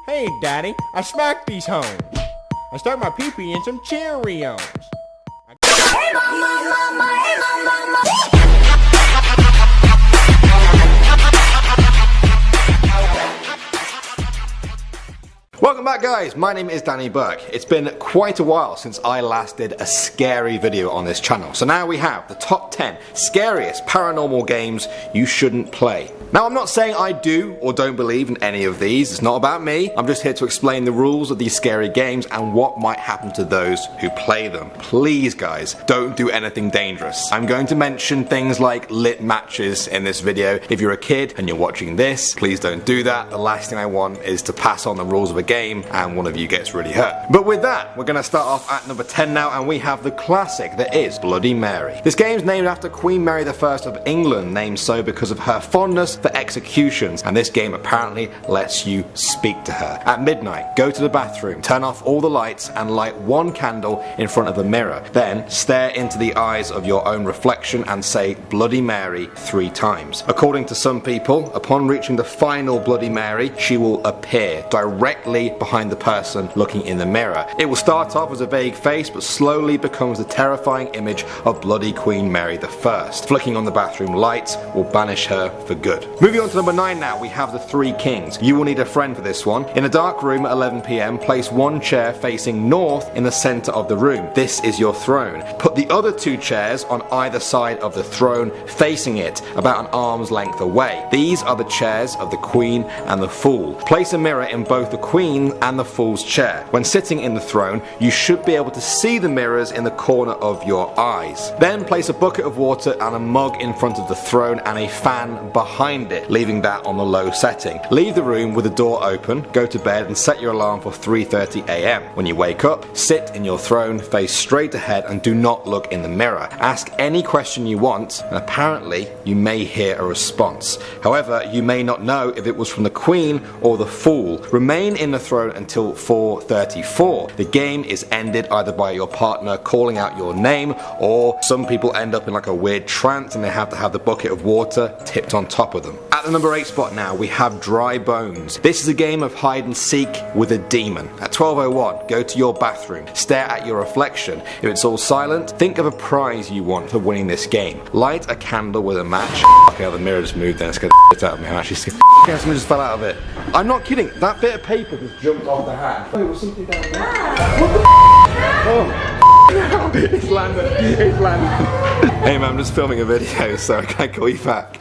Hey, Daddy, I smacked these homes. I stuck my pee-pee in some Cheerios. Hey, mama, hey, mama. Welcome back, guys. My name is Danny Burke. It's been quite a while since I last did a scary video on this channel. So now we have the top 10 scariest paranormal games you shouldn't play. Now, I'm not saying I do or don't believe in any of these. It's not about me. I'm just here to explain the rules of these scary games and what might happen to those who play them. Please, guys, don't do anything dangerous. I'm going to mention things like lit matches in this video. If you're a kid and you're watching this, please don't do that. The last thing I want is to pass on the rules of a game and one of you gets really hurt. But with that, we're going to start off at number 10 now, and we have the classic that is Bloody Mary. This game's named after Queen Mary I of England, named so because of her fondness for executions, and this game apparently lets you speak to her. At midnight, go to the bathroom, turn off all the lights and light one candle in front of a mirror. Then stare into the eyes of your own reflection and say Bloody Mary 3 times. According to some people, upon reaching the final Bloody Mary, she will appear directly behind the person looking in the mirror. It will start off as a vague face but slowly becomes the terrifying image of Bloody Queen Mary I. Flicking on the bathroom lights will banish her for good. Moving on to number 9 now, we have the Three Kings. You will need a friend for this one. In a dark room at 11 PM, place one chair facing north in the center of the room. This is your throne. Put the other 2 chairs on either side of the throne, facing it about an arm's length away. These are the chairs of the Queen and the Fool. Place a mirror in both the Queen and the Fool's chair. When sitting in the throne, you should be able to see the mirrors in the corner of your eyes. Then place a bucket of water and a mug in front of the throne and a fan behind it, leaving that on the low setting. Leave the room with the door open, go to bed and set your alarm for 3:30 AM. When you wake up, sit in your throne, face straight ahead and do not look in the mirror. Ask any question you want and apparently you may hear a response. However, you may not know if it was from the Queen or the Fool. Remain in the throne until 4:34. The game is ended either by your partner calling out your name, or some people end up in like a weird trance and they have to have the bucket of water tipped on top of them. At the number 8 spot now, we have Dry Bones. This is a game of hide and seek with a demon. At 12:01, go to your bathroom, stare at your reflection. If it's all silent, think of a prize you want for winning this game. Light a candle with a match. Okay, the mirror just moved then, it's gonna shit out of me. I'm actually scared. Okay, something just fell out of it. I'm not kidding, that bit of paper just jumped off the hat. Oh, there was something down there. What the Oh. It's landed. It's landed. Hey man, I'm just filming a video, so can I call you back?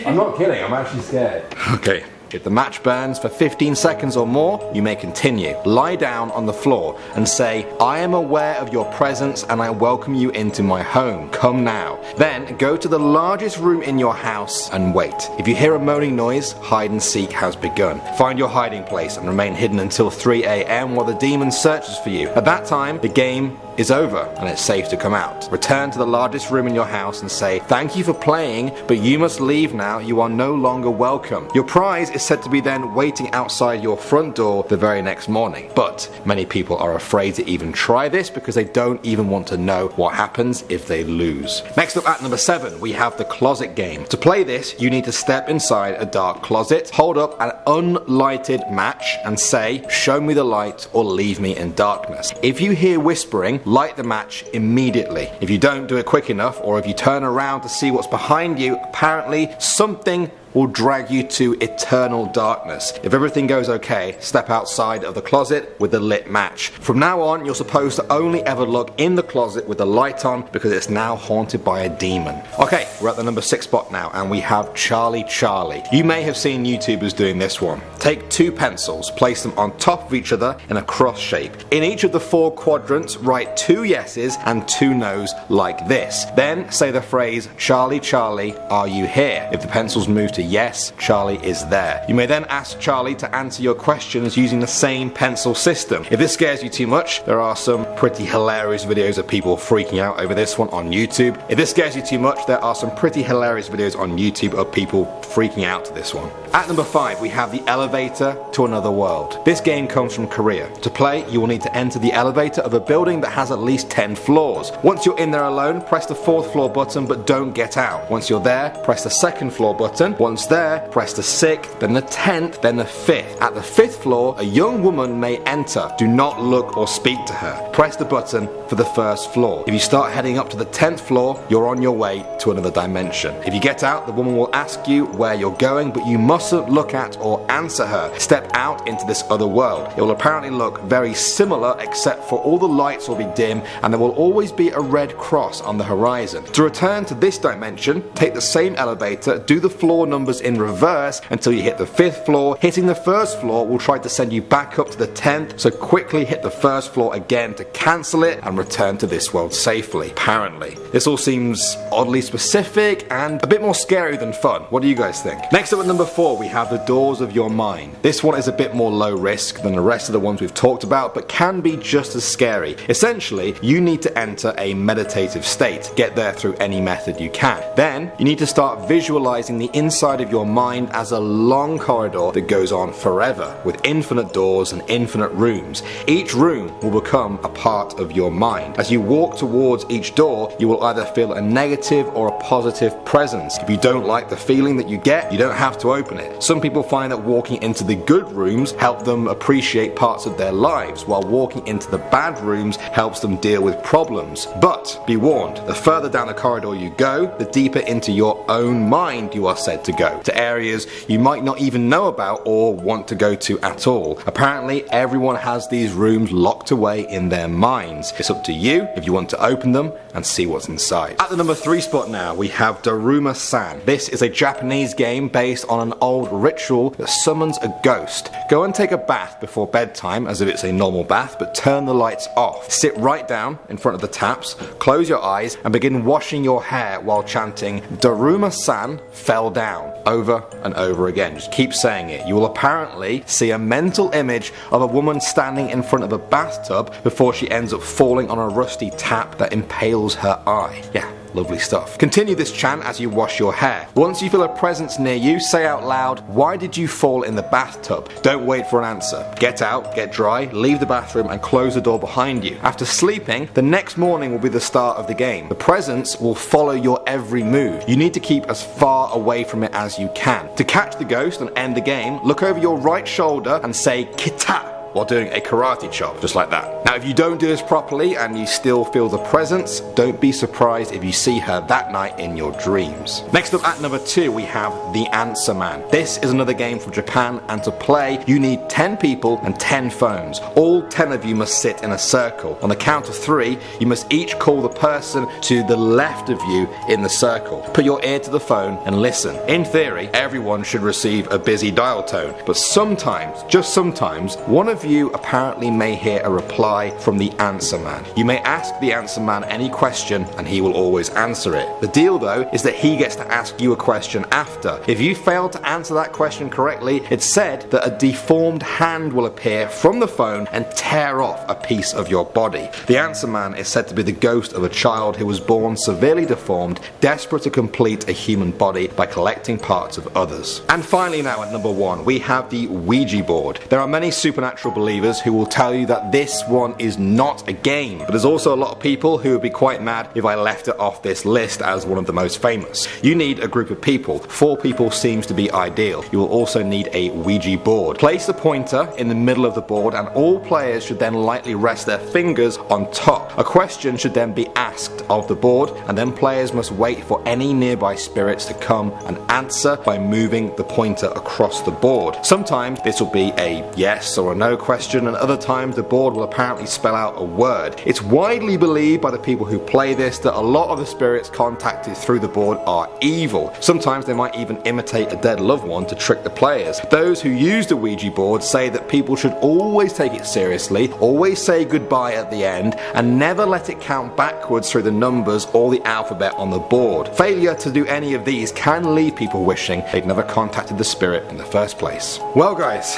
I'm not kidding, I'm actually scared. Okay. If the match burns for 15 seconds or more, you may continue. Lie down on the floor and say, I am aware of your presence and I welcome you into my home. Come now. Then go to the largest room in your house and wait. If you hear a moaning noise, hide and seek has begun. Find your hiding place and remain hidden until 3 AM while the demon searches for you. At that time, the game is over and it's safe to come out. Return to the largest room in your house and say, thank you for playing, but you must leave now. You are no longer welcome. Your prize is said to be then waiting outside your front door the very next morning. But many people are afraid to even try this because they don't even want to know what happens if they lose. Next up at number 7, we have the Closet Game. To play this, you need to step inside a dark closet, hold up an unlighted match and say, show me the light or leave me in darkness. If you hear whispering, light the match immediately. If you don't do it quick enough, or if you turn around to see what's behind you, apparently something will drag you to eternal darkness. If everything goes okay, step outside of the closet with the lit match. From now on, you're supposed to only ever look in the closet with the light on because it's now haunted by a demon. Okay, we're at the number 6 spot now and we have Charlie Charlie. You may have seen YouTubers doing this one. Take 2 pencils, place them on top of each other in a cross shape. In each of the 4 quadrants, write 2 yeses and 2 no's like this. Then say the phrase, Charlie Charlie, are you here? If the pencils move to yes, Charlie is there. You may then ask Charlie to answer your questions using the same pencil system. If this scares you too much, there are some pretty hilarious videos of people freaking out over this one on YouTube. If this scares you too much, there are some pretty hilarious videos on YouTube of people freaking out to this one. At number 5, we have the elevator to another world. This game comes from Korea. To play, you will need to enter the elevator of a building that has at least 10 floors. Once you're in there alone, press the 4th floor button but don't get out. Once you're there, press the 2nd floor button. Once Once there, press the 6th, then the 10th, then the 5th. At the 5th floor, a young woman may enter. Do not look or speak to her. Press the button for the 1st floor. If you start heading up to the 10th floor, you're on your way to another dimension. If you get out, the woman will ask you where you're going, but you mustn't look at or answer her. Step out into this other world. It will apparently look very similar, except for all the lights will be dim and there will always be a red cross on the horizon. To return to this dimension, take the same elevator, do the floor numbers in reverse until you hit the 5th floor. Hitting the 1st floor will try to send you back up to the 10th, so quickly hit the 1st floor again to cancel it and return to this world safely, apparently. This all seems oddly specific and a bit more scary than fun. What do you guys think? Next up at number 4, we have the doors of your mind. This one is a bit more low risk than the rest of the ones we've talked about, but can be just as scary. Essentially, you need to enter a meditative state. Get there through any method you can. Then, you need to start visualizing the inside of your mind as a long corridor that goes on forever, with infinite doors and infinite rooms. Each room will become a part of your mind. As you walk towards each door, you will either feel a negative or a positive presence. If you don't like the feeling that you get, you don't have to open it. Some people find that walking into the good rooms help them appreciate parts of their lives, while walking into the bad rooms helps them deal with problems. But be warned, the further down the corridor you go, the deeper into your own mind you are said to go, to areas you might not even know about or want to go to at all. Apparently, everyone has these rooms locked away in their minds. It's up to you if you want to open them and see what's inside. At the number 3 spot now, we have Daruma-san. This is a Japanese game based on an old ritual that summons a ghost. Go and take a bath before bedtime as if it's a normal bath, but turn the lights off. Sit right down in front of the taps, close your eyes and begin washing your hair while chanting Daruma-san fell down over and over again. Just keep saying it. You will apparently see a mental image of a woman standing in front of a bathtub before she ends up falling on a rusty tap that impales her eye. Yeah. Lovely stuff. Continue this chant as you wash your hair. Once you feel a presence near you, say out loud, "Why did you fall in the bathtub?" Don't wait for an answer. Get out, get dry, leave the bathroom and close the door behind you. After sleeping, the next morning will be the start of the game. The presence will follow your every move. You need to keep as far away from it as you can. To catch the ghost and end the game, look over your right shoulder and say "Kita" while doing a karate chop, just like that. Now if you don't do this properly and you still feel the presence, don't be surprised if you see her that night in your dreams. Next up at number 2, we have The Answer Man. This is another game from Japan, and to play you need 10 people and 10 phones. All 10 of you must sit in a circle. On the count of 3, you must each call the person to the left of you in the circle. Put your ear to the phone and listen. In theory, everyone should receive a busy dial tone, but sometimes, just sometimes, one of you apparently may hear a reply from the Answer Man. You may ask the Answer Man any question and he will always answer it. The deal though is that he gets to ask you a question after. If you fail to answer that question correctly, it's said that a deformed hand will appear from the phone and tear off a piece of your body. The Answer Man is said to be the ghost of a child who was born severely deformed, desperate to complete a human body by collecting parts of others. And finally now at number 1, we have the Ouija board. There are many supernatural believers who will tell you that this one is not a game, but there's also a lot of people who would be quite mad if I left it off this list as one of the most famous. You need a group of people. 4 people seems to be ideal. You will also need a Ouija board. Place the pointer in the middle of the board and all players should then lightly rest their fingers on top. A question should then be asked of the board and then players must wait for any nearby spirits to come and answer by moving the pointer across the board. Sometimes this will be a yes or a no question, and other times the board will apparently spell out a word. It's widely believed by the people who play this that a lot of the spirits contacted through the board are evil. Sometimes they might even imitate a dead loved one to trick the players. Those who use the Ouija board say that people should always take it seriously, always say goodbye at the end, and never let it count backwards through the numbers or the alphabet on the board. Failure to do any of these can leave people wishing they'd never contacted the spirit in the first place. Well guys,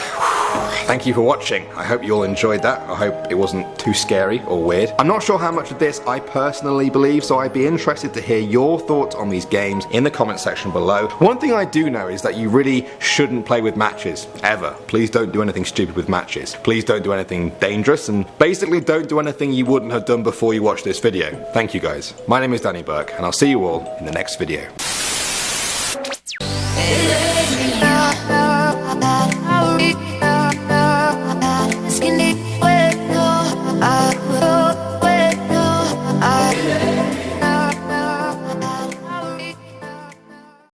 thank you for watching. I hope you all enjoyed that. I hope it wasn't too scary or weird. I'm not sure how much of this I personally believe, so I'd be interested to hear your thoughts on these games in the comment section below. One thing I do know is that you really shouldn't play with matches, ever. Please don't do anything stupid with matches. Please don't do anything dangerous, and basically don't do anything you wouldn't have done before you watched this video. Thank you guys. My name is Danny Burke, and I'll see you all in the next video.